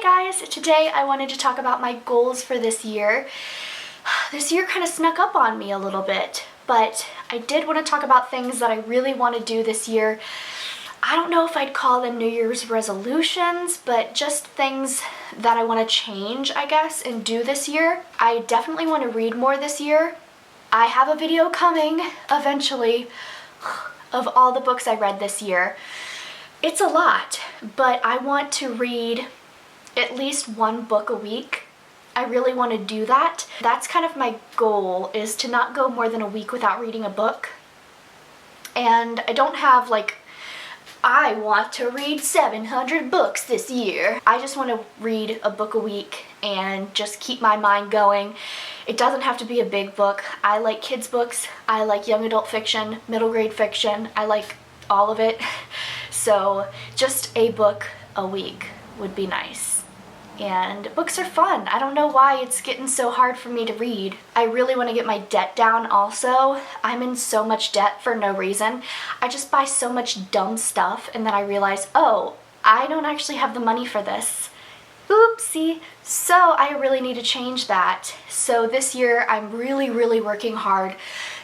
guys, today I wanted to talk about my goals for this year. This year kind of snuck up on me a little bit, but I did want to talk about things that I really want to do this year. I don't know if I'd call them New Year's resolutions, but just things that I want to change, I guess, and do this year. I definitely want to read more this year. I have a video coming eventually of all the books I read this year. It's a lot, but I want to read at least one book a week. I really want to do that. That's kind of my goal, is to not go more than a week without reading a book. And I don't have I want to read 700 books this year. I just want to read a book a week and just keep my mind going. It doesn't have to be a big book. I like kids books. I like young adult fiction, middle grade fiction. I like all of it. So just a book a week would be nice. And books are fun. I don't know why it's getting so hard for me to read. I really want to get my debt down also. I'm in so much debt for no reason. I just buy so much dumb stuff and then I realize, oh, I don't actually have the money for this. Oopsie. So I really need to change that. So this year I'm really working hard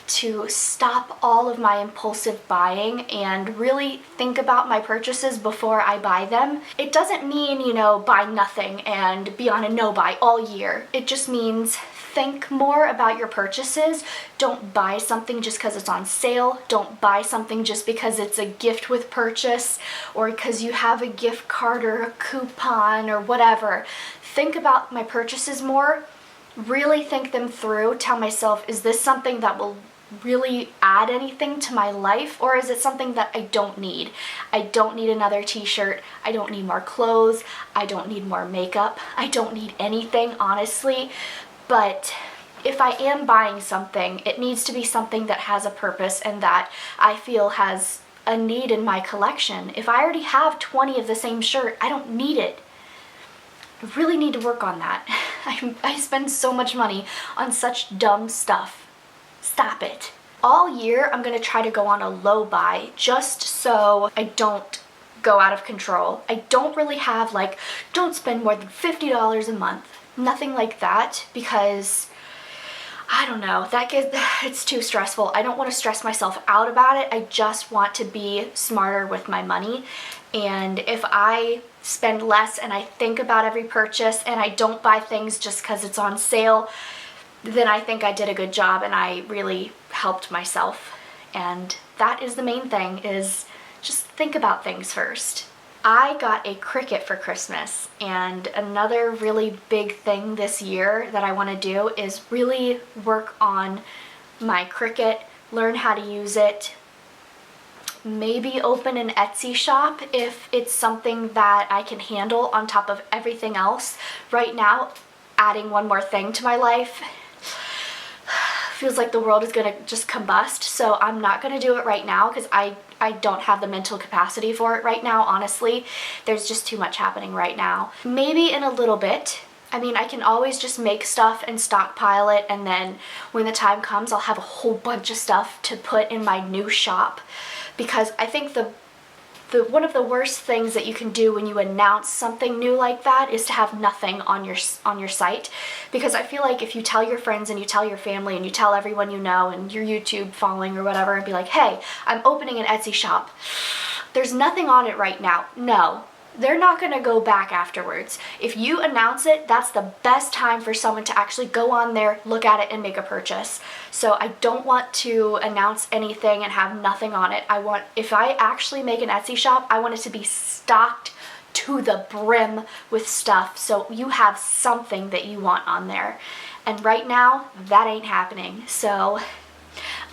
to stop all of my impulsive buying and really think about my purchases before I buy them. It doesn't mean, buy nothing and be on a no-buy all year. It just means think more about your purchases. Don't buy something just because it's on sale. Don't buy something just because it's a gift with purchase or because you have a gift card or a coupon or whatever. Think about my purchases more. Really think them through. Tell myself, is this something that will really add anything to my life, or is it something that I don't need? I don't need another t-shirt. I don't need more clothes. I don't need more makeup. I don't need anything, honestly. But if I am buying something, it needs to be something that has a purpose and that I feel has a need in my collection. If I already have 20 of the same shirt, I don't need it. I really need to work on that. I spend so much money on such dumb stuff. Stop it. All year, I'm going to try to go on a low buy just so I don't go out of control. I don't really have don't spend more than $50 a month. Nothing like that, because I don't know, it's too stressful. I don't want to stress myself out about it. I just want to be smarter with my money. And if I spend less and I think about every purchase and I don't buy things just because it's on sale, then I think I did a good job and I really helped myself. And that is the main thing, is just think about things first. I got a Cricut for Christmas, and another really big thing this year that I want to do is really work on my Cricut, learn how to use it, maybe open an Etsy shop if it's something that I can handle on top of everything else. Right now, adding one more thing to my life feels like the world is gonna just combust, so I'm not gonna do it right now because I don't have the mental capacity for it right now, honestly. There's just too much happening right now. Maybe in a little bit. I mean, I can always just make stuff and stockpile it, and then when the time comes, I'll have a whole bunch of stuff to put in my new shop, because I think one of the worst things that you can do when you announce something new like that is to have nothing on your site, because I feel like if you tell your friends and you tell your family and you tell everyone you know and your YouTube following or whatever and be like, hey, I'm opening an Etsy shop, there's nothing on it right now. No, they're not going to go back afterwards. If you announce it, that's the best time for someone to actually go on there, look at it, and make a purchase. So I don't want to announce anything and have nothing on it. If I actually make an Etsy shop, I want it to be stocked to the brim with stuff, so you have something that you want on there. And right now, that ain't happening. So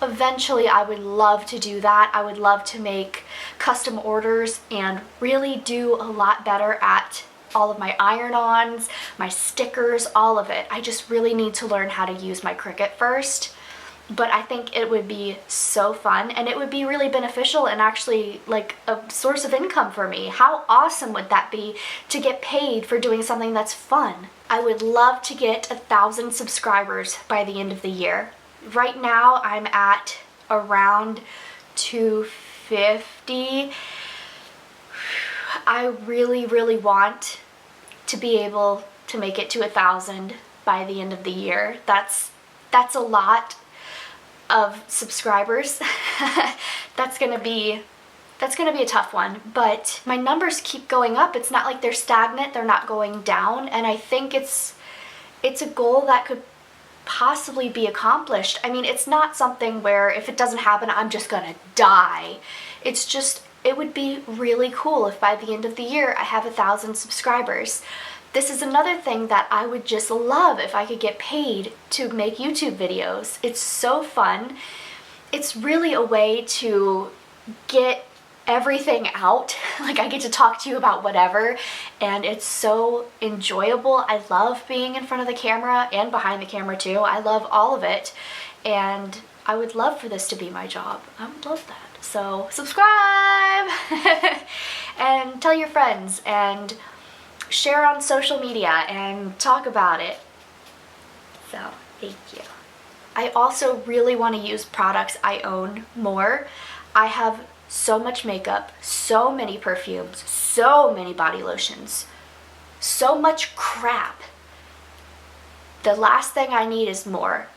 eventually I would love to do that. I would love to make custom orders and really do a lot better at all of my iron-ons, my stickers, all of it. I just really need to learn how to use my Cricut first. But I think it would be so fun, and it would be really beneficial and actually a source of income for me. How awesome would that be to get paid for doing something that's fun? I would love to get 1,000 subscribers by the end of the year. Right now I'm at around 250. I really want to be able to make it to 1,000 by the end of the year. That's a lot of subscribers. That's gonna be a tough one, but my numbers keep going up. It's not like they're stagnant, they're not going down, and I think it's a goal that could possibly be accomplished. I mean, it's not something where if it doesn't happen, I'm just gonna die. It's just, it would be really cool if by the end of the year I have 1,000 subscribers. This is another thing that I would just love if I could get paid to make YouTube videos. It's so fun. It's really a way to get everything out. Like, I get to talk to you about whatever, and it's so enjoyable. I love being in front of the camera and behind the camera too. I love all of it, and I would love for this to be my job. I would love that. So subscribe and tell your friends and share on social media and talk about it. So thank you. I also really want to use products I own more. I have so much makeup, so many perfumes, so many body lotions, so much crap. The last thing I need is more.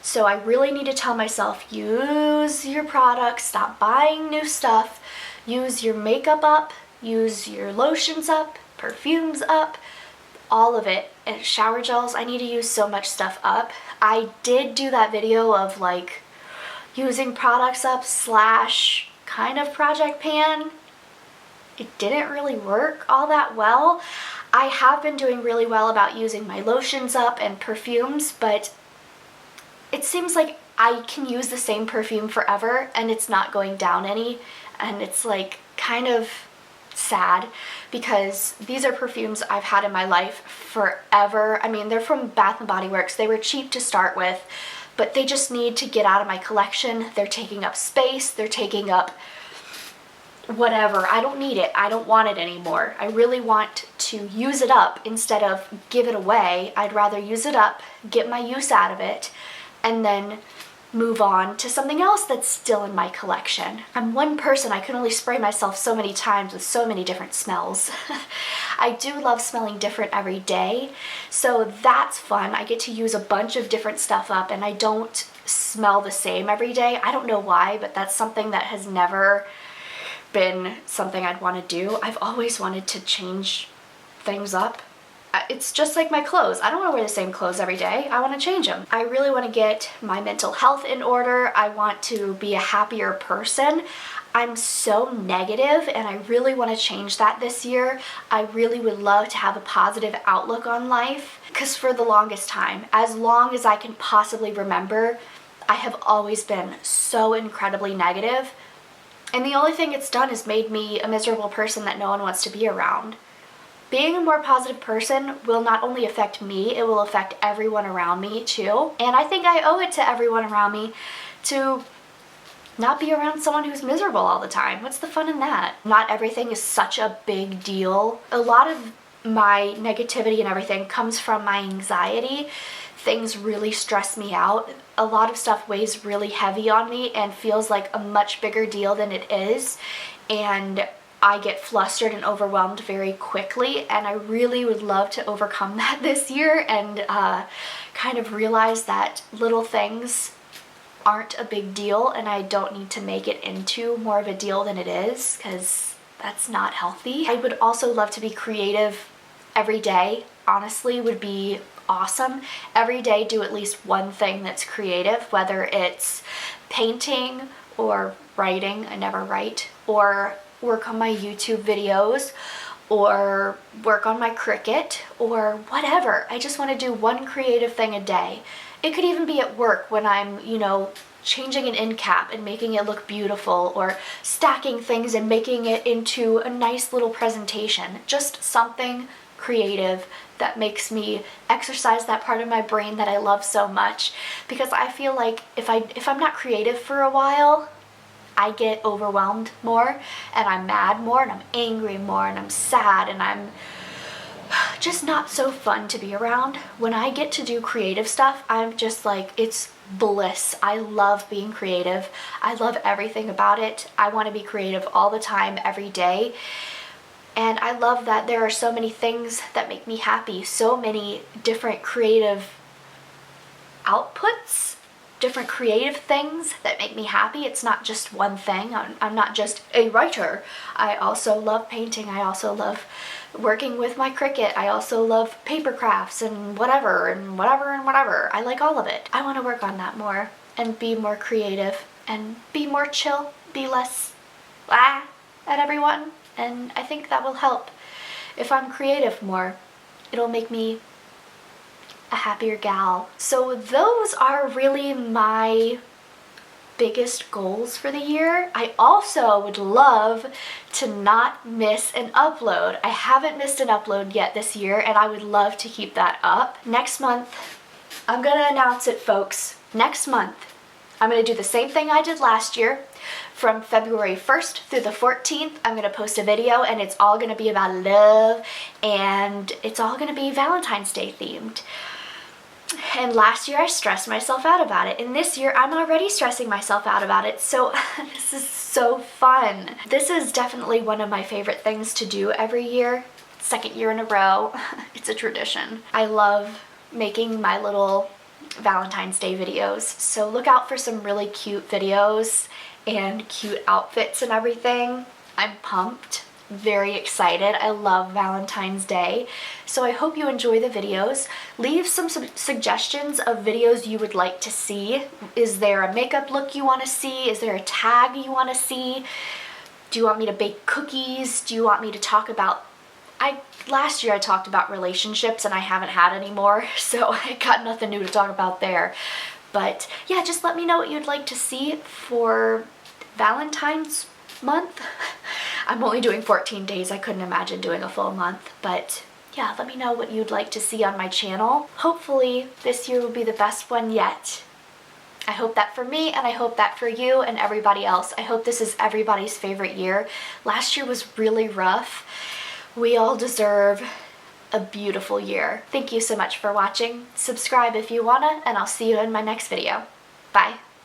So I really need to tell myself, use your products, stop buying new stuff, use your makeup up, use your lotions up, perfumes up, all of it. And shower gels, I need to use so much stuff up. I did do that video of like using products up slash kind of project pan. It didn't really work all that well. I have been doing really well about using my lotions up and perfumes, but it seems like I can use the same perfume forever and it's not going down any, and it's like kind of sad because these are perfumes I've had in my life forever. I mean, they're from Bath & Body Works. They were cheap to start with, but they just need to get out of my collection. They're taking up space, they're taking up whatever. I don't need it. I don't want it anymore. I really want to use it up instead of give it away. I'd rather use it up, get my use out of it, and then move on to something else that's still in my collection. I'm one person. I can only spray myself so many times with so many different smells. I do love smelling different every day, so that's fun. I get to use a bunch of different stuff up and I don't smell the same every day. I don't know why, but that's something that has never been something I'd want to do. I've always wanted to change things up. It's just like my clothes. I don't want to wear the same clothes every day. I want to change them. I really want to get my mental health in order. I want to be a happier person. I'm so negative and I really want to change that this year. I really would love to have a positive outlook on life because for the longest time, as long as I can possibly remember, I have always been so incredibly negative. And the only thing it's done is made me a miserable person that no one wants to be around. Being a more positive person will not only affect me, it will affect everyone around me too. And I think I owe it to everyone around me to not be around someone who's miserable all the time. What's the fun in that? Not everything is such a big deal. A lot of my negativity and everything comes from my anxiety. Things really stress me out. A lot of stuff weighs really heavy on me and feels like a much bigger deal than it is. And I get flustered and overwhelmed very quickly, and I really would love to overcome that this year and kind of realize that little things aren't a big deal and I don't need to make it into more of a deal than it is, because that's not healthy. I would also love to be creative every day. Honestly, would be awesome. Every day do at least one thing that's creative, whether it's painting or writing. I never write. Or work on my YouTube videos, or work on my Cricut, or whatever. I just want to do one creative thing a day. It could even be at work when I'm, changing an end cap and making it look beautiful, or stacking things and making it into a nice little presentation. Just something creative that makes me exercise that part of my brain that I love so much, because I feel like if I'm not creative for a while, I get overwhelmed more, and I'm mad more, and I'm angry more, and I'm sad, and I'm just not so fun to be around. When I get to do creative stuff, I'm just like, it's bliss. I love being creative. I love everything about it. I want to be creative all the time, every day. And I love that there are so many things that make me happy, so many different creative outputs, different creative things that make me happy. It's not just one thing. I'm not just a writer. I also love painting. I also love working with my Cricut. I also love paper crafts and whatever and whatever and whatever. I like all of it. I want to work on that more and be more creative and be more chill, be less at everyone. And I think that will help. If I'm creative more, it'll make me a happier gal. So those are really my biggest goals for the year. I also would love to not miss an upload. I haven't missed an upload yet this year, and I would love to keep that up. Next month, I'm gonna announce it, folks. Next month, I'm gonna do the same thing I did last year. From February 1st through the 14th, I'm gonna post a video, and it's all gonna be about love, and it's all gonna be Valentine's Day themed. And last year I stressed myself out about it, and this year I'm already stressing myself out about it, so this is so fun. This is definitely one of my favorite things to do every year. Second year in a row. It's a tradition. I love making my little Valentine's Day videos, so look out for some really cute videos and cute outfits and everything. I'm pumped. Very excited. I love Valentine's Day. So I hope you enjoy the videos. Leave some suggestions of videos you would like to see. Is there a makeup look you want to see? Is there a tag you want to see? Do you want me to bake cookies? Do you want me to talk about... Last year I talked about relationships and I haven't had any more, so I got nothing new to talk about there. But yeah, just let me know what you'd like to see for Valentine's month. I'm only doing 14 days. I couldn't imagine doing a full month, but yeah, let me know what you'd like to see on my channel. Hopefully this year will be the best one yet. I hope that for me, and I hope that for you and everybody else. I hope this is everybody's favorite year. Last year was really rough. We all deserve a beautiful year. Thank you so much for watching. Subscribe if you wanna, and I'll see you in my next video. Bye.